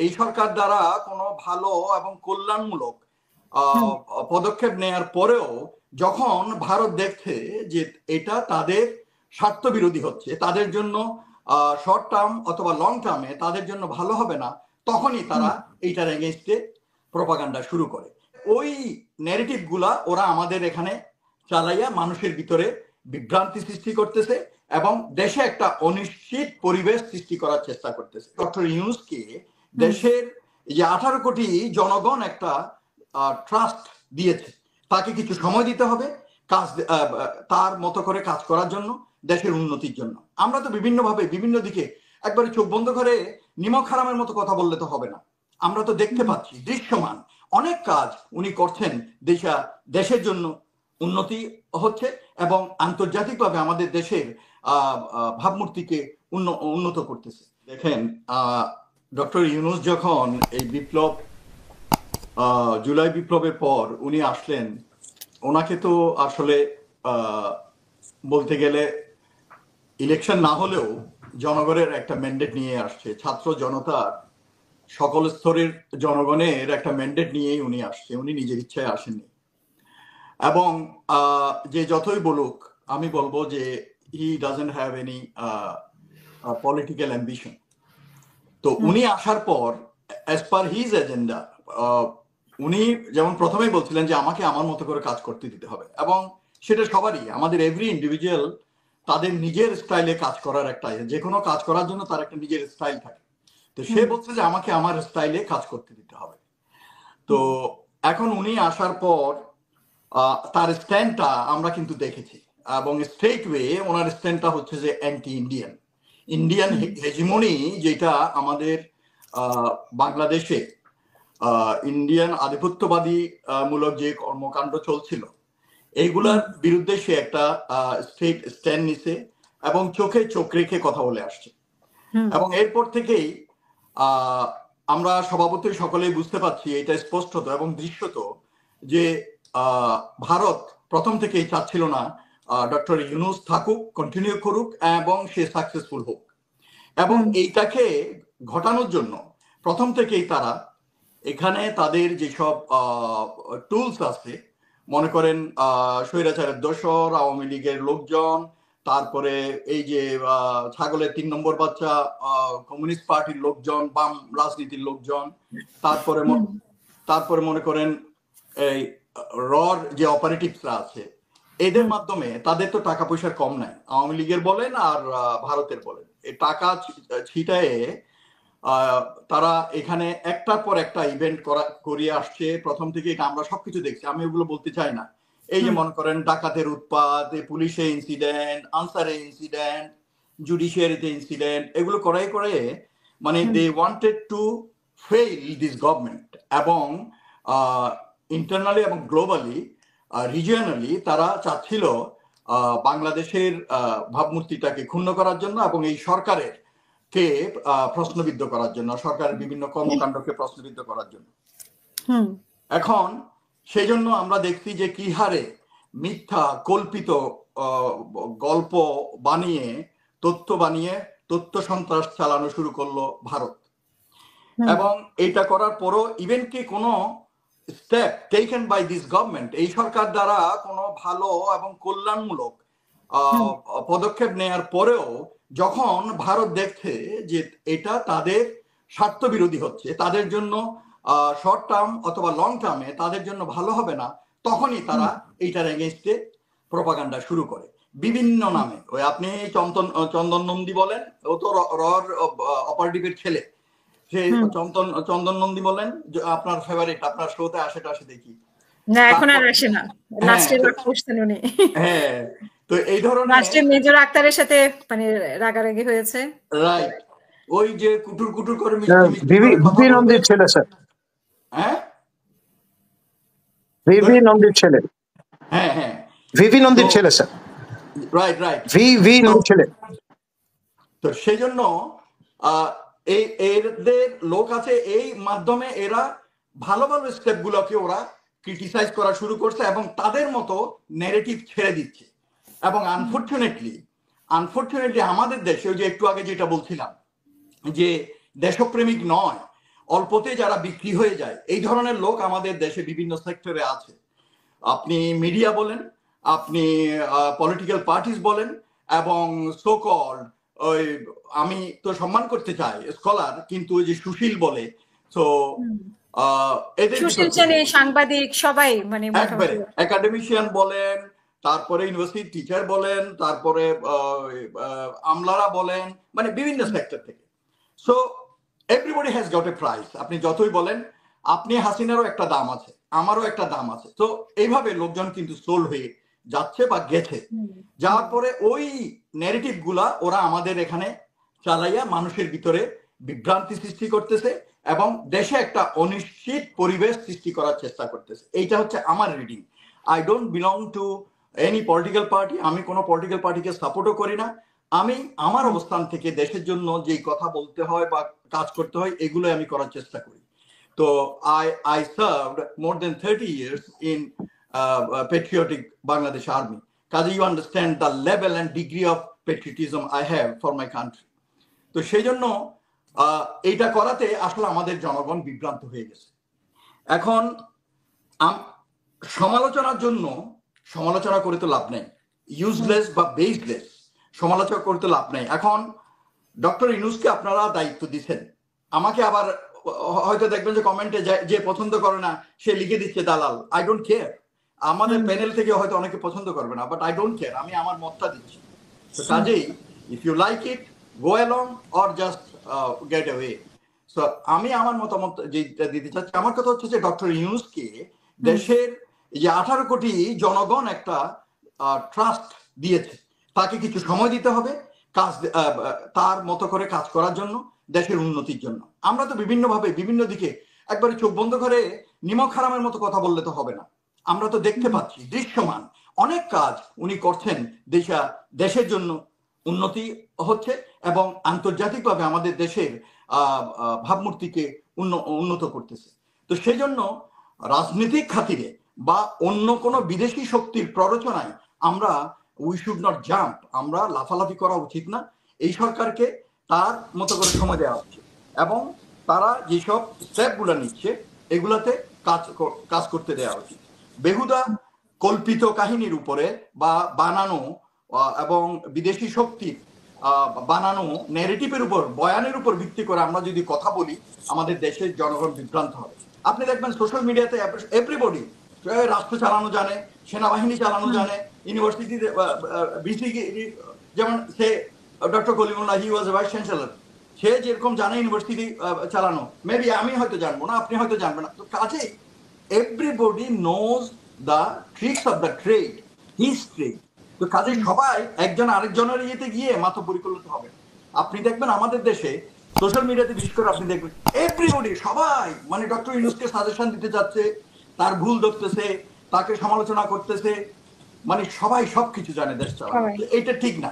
এই সরকার দ্বারা কোনো ভালো এবং কল্যাণমূলক পদক্ষেপ নেয়ার পরেও যখন ভারত দেখছে যে এটা তাদের স্বার্থ বিরোধী হচ্ছে, তাদের জন্য শর্ট টার্ম অথবা লং টার্মে তাদের জন্য ভালো হবে না, তখনই তারা এইটার এগেইনস্টে প্রপাগান্ডা শুরু করে। ওই ন্যারেটিভ গুলা ওরা আমাদের এখানে চালাইয়া মানুষের ভিতরে বিভ্রান্তি সৃষ্টি করতেছে এবং দেশে একটা অনিশ্চিত পরিবেশ সৃষ্টি করার চেষ্টা করতেছে। ডক্টর ইউনূসকে দেশের যে 18 কোটি জনগণ একটা ট্রাস্ট দিয়েছে, তাকে কিছু সময় দিতে হবে কাজ, তার মতো করে কাজ করার জন্য, দেশের উন্নতির জন্য। আমরা তো বিভিন্নভাবে বিভিন্ন দিকে একবারে চোখ বন্ধ করে নিমক হারামের মতো কথা বললে তো হবে না। আমরা তো দেখতে পাচ্ছি দৃশ্যমান অনেক কাজ উনি করছেন, দেশের জন্য উন্নতি হচ্ছে এবং আন্তর্জাতিকভাবে আমাদের দেশের ভাবমূর্তিকে উন্নত করতেছে। দেখেন, ডক্টর ইউনূস যখন এই বিপ্লব, জুলাই বিপ্লবের পর উনি আসলেন, ওনাকে তো আসলে বলতে গেলে ইলেকশন না হলেও জনগণের একটা ম্যান্ডেট নিয়ে আসছে, ছাত্র জনতার সকল স্তরের জনগণের একটা ম্যান্ডেট নিয়েই উনি আসছে, উনি নিজের ইচ্ছায় আসেননি। এবং যে যতই বলুক, আমি বলবো যে he doesn't have any political ambition. তো উনি আসার পর অ্যাজ পার হিজ এজেন্ডা, উনি যেমন প্রথমেই বলছিলেন যে আমাকে আমার মতো করে কাজ করতে দিতে হবে, এবং সেটা সবারই, আমাদের এভরি ইন্ডিভিজুয়াল তাদের নিজের স্টাইলে কাজ করার একটা, যে কোনো কাজ করার জন্য তার একটা নিজের স্টাইল থাকে। তো সে বলছে যে আমাকে আমার স্টাইলে কাজ করতে দিতে হবে। তো এখন উনি আসার পর তার স্ট্যান্ডটা আমরা কিন্তু দেখেছি, এবং স্ট্রেট ওয়ে ওনার স্ট্যান্ডটা হচ্ছে যে অ্যান্টি ইন্ডিয়ান হেজিমনি, যেটা আমাদের বাংলাদেশে ইন্ডিয়ান আধিপত্যবাদী মূলক যে কর্মকাণ্ড চলছিল, এইগুলার বিরুদ্ধে সে একটা স্ট্রেট স্ট্যান্ড নিছে এবং চোখে চোখ রেখে কথা বলে আসছে। এবং এরপর থেকেই আমরা স্বভাবতই সকলেই বুঝতে পারছি, এটা স্পষ্টত এবং দৃশ্যত যে ভারত প্রথম থেকেই চাচ্ছিল না ডক্টর ইউনূস থাকুক, কন্টিনিউ করুক এবং সে সাকসেসফুল হোক। এবং এইটাকে ঘটানোর জন্য প্রথম থেকেই তারা এখানে তাদের যেসব টুলস আছে, মনে করেন স্বৈরাচারের দোসর, আওয়ামী লীগের লোকজন, তারপরে এই যে ছাগলের 3 নম্বর বাচ্চা কমিউনিস্ট পার্টির লোকজন, বাম রাজনীতির লোকজন, তারপরে মনে করেন এই রর যে অপারেটিভসরা আছে, এদের মাধ্যমে তাদের তো টাকা পয়সার কম নাই, আওয়ামী লীগের বলেন আর ভারতের বলেন, এই টাকা ছিটায়ে তারা এখানে একটার পর একটা ইভেন্ট করিয়ে আসছে প্রথম থেকে। আমরা সবকিছু দেখছি, আমি ওগুলো বলতে চাই না। এই যে মনে করেন ডাকাতের উৎপাত, পুলিশের ইনসিডেন্ট, আনসারের ইনসিডেন্ট, জুডিশিয়ারিতে ইনসিডেন্ট, এগুলো করাই করে মানে they wanted to fail this government, এবং ইন্টারনালি এবং গ্লোবালি, রিজিয়নালি তারা চাচ্ছিল বাংলাদেশের ভাবমূর্তিটাকে ক্ষুণ্ণ করার জন্য এবং এই সরকারের কে প্রশ্নবিদ্ধ করার জন্য, সরকারের বিভিন্ন কর্মকাণ্ডকে প্রশ্নবিদ্ধ করার জন্য। এখন সেই জন্য আমরা দেখছি যে কি হারে মিথ্যা কল্পিত গল্প বানিয়ে, তথ্য সন্ত্রাস চালানো শুরু করলো ভারত। এবং এটা করার পরও ইভেন কি কোনো step taken by this government, এই সরকার দ্বারা কোনো ভালো এবং কল্যাণমূলক পদক্ষেপ নেয়ার পরেও যখন ভারত দেখছে যে এটা তাদের স্বার্থ বিরোধী হচ্ছে, তাদের জন্য শর্ট টার্ম অথবা লং টার্মে তাদের জন্য ভালো হবে না, তখনই তারা এইটার এগেইনস্টে প্রপাগান্ডা শুরু করে বিভিন্ন নামে। ওই আপনি চন্দন নন্দী বলেন, ও তো রর অপারেটিভের ছেলে, সে চন্দন নন্দী বলেন, আপনার ফেভারিট, আপনার শোতে আসে দেখি না, এখন আর আসে না, লাস্টে বসতেন উনি। হ্যাঁ, তো এই ধরনের লাস্টে মেজর আক্তারের সাথে মানে রাগারাগি হয়েছে, রাইট, ওই যে কুটুর করে ভিভি নন্দীর ছেলে স্যার, হ্যাঁ ভিভি নন্দীর ছেলে, হ্যাঁ ভিভি নন্দীর ছেলে স্যার, রাইট ভিভি নন্দীর ছেলে। তো সেই জন্য এদের লোক আছে, এই মাধ্যমে এরা ভালো স্টেপ গুলোকে ওরা ক্রিটিসাইজ করা শুরু করছে এবং তাদের মতো ন্যারেটিভ ছেড়ে দিচ্ছে। এবং আনফরচুনেটলি আমাদের দেশে, ওই যে একটু আগে যেটা বলছিলাম যে দেশপ্রেমিক নয়, অল্পতে যারা বিক্রি হয়ে যায়, এই ধরনের লোক আমাদের দেশে বিভিন্ন সেক্টরে আছে। আপনি মিডিয়া বলেন, আপনি পলিটিক্যাল পার্টিস বলেন, এবং সোকল ওই, আমি তো সম্মান করতে চাই স্কলার, কিন্তু ওই যে সুশীল বলে, তো এদের সুশীল সেনে সাংবাদিক সবাই মানে একবারে একাডেমিশিয়ান বলেন, তারপরে ইউনিভার্সিটি টিচার বলেন, তারপরে আমলারা বলেন, মানে বিভিন্ন সেক্টর থেকে। So everybody has got a price. আপনি যতই বলেন, আপনি হাসিনারও একটা দাম আছে, আমারও একটা দাম আছে। তো এইভাবে লোকজন কিন্তু সোল্ড হয়ে যাচ্ছে বা গেছে, যাওয়ার পরে ওই ন্যারেটিভ গুলা ওরা আমাদের এখানে চালাইয়া মানুষের ভিতরে বিভ্রান্তি সৃষ্টি করতেছে এবং দেশে একটা অনিশ্চিত পরিবেশ সৃষ্টি করার চেষ্টা করতেছে। এইটা হচ্ছে আমার reading. I don't belong to any political party, আমি কোনো পলিটিক্যাল পার্টিকে সাপোর্টও করি না। আমি আমার অবস্থান থেকে দেশের জন্য যেই কথা বলতে হয় বা কাজ করতে হয় এগুলো আমি করার চেষ্টা করি। তো I served more than 30 years in patriotic Bangladesh Army. Kazi, you understand the level and degree of patriotism I have for my country. তো সেই জন্য এইটা করাতে আসলে আমাদের জনগণ বিভ্রান্ত হয়ে গেছে। এখন সমালোচনার জন্য সমালোচনা করে তো লাভ নেই, ইউজলেস বা বেসলেস সমালোচনা করতে লাভ নেই। এখন ডক্টর ইউনূসকে আপনারা দায়িত্ব দিচ্ছেন, আমাকে আবার হয়তো দেখবেন যে কমেন্টে যে পছন্দ করে না সে লিখে দিচ্ছে দালাল। I don't care. আমাদের প্যানেল থেকে হয়তো অনেকে পছন্দ করবে না, বাট আই ডোন্ট কেয়ার। আমি আমার মতটা দিচ্ছি। তো কাজেই if you like it, go along or just get away. So আমি আমার মতামত যেটা দিতে চাচ্ছি, আমার কথা হচ্ছে যে ডক্টর ইউনূসকে দেশের যে 18 কোটি জনগণ একটা ট্রাস্ট দিয়েছে, তাকে কিছু সময় দিতে হবে কাজ, তার মতো করে কাজ করার জন্য, দেশের উন্নতির জন্য। আমরা তো বিভিন্নভাবে বিভিন্ন দিকে একবারে চোখ বন্ধ করে নিমক হারামের মতো কথা বললে তো হবে না। আমরা তো দেখতে পাচ্ছি দৃশ্যমান অনেক কাজ উনি করছেন, দেশের জন্য উন্নতি হচ্ছে এবং আন্তর্জাতিকভাবে আমাদের দেশের ভাবমূর্তিকে উন্নত করতেছে। তো সেই জন্য রাজনৈতিক খাতিরে বা অন্য কোনো বিদেশি শক্তির প্ররোচনায় আমরা উই শুড নট জাম্প, আমরা লাফালাফি করা উচিত না। এই সরকারকে তার মতো করে সময় দেওয়া উচিত এবং তারা যেসব স্টেপগুলো নিচ্ছে এগুলাতে কাজ করতে দেওয়া উচিত। বেহুদা কল্পিত কাহিনীর উপরে বা বানানো এবং বিদেশি শক্তির বানানো ন্যারেটিভের উপর, বয়ানের উপর ভিত্তি করে আমরা যদি কথা বলি, আমাদের দেশের জনগণ বিভ্রান্ত হবে। আপনি দেখবেন সোশ্যাল মিডিয়াতে এভরিবডি রাষ্ট্র চালানো জানে, সেনাবাহিনী চালানো জানে, ইউনিভার্সিটিতে বিসি, যেমন সে ডক্টর কলিমুল্লাহ, হি ওয়াজ ভাইস চ্যান্সেলর, সে যেরকম জানে ইউনিভার্সিটি চালানো, মেবি আমি হয়তো জানবো না, আপনি হয়তো জানবেন না। তো কাজেই everybody knows the tricks of the trade, his trade. তো কাজেই সবাই একজন আরেকজনের ইয়েতে গিয়ে মাথা পরিকল্পিত হবে। আপনি দেখবেন আমাদের দেশে সোশ্যাল মিডিয়াতে বিশেষ করে আপনি দেখবেন এভরিবডি, সবাই মানে ডক্টর ইউনূসকে সাজেশন দিতে যাচ্ছে, তার ভুল ধরতেছে, তাকে সমালোচনা করতেছে, মানে সবাই সবকিছু জানে দেশ চালানো। এটা ঠিক না।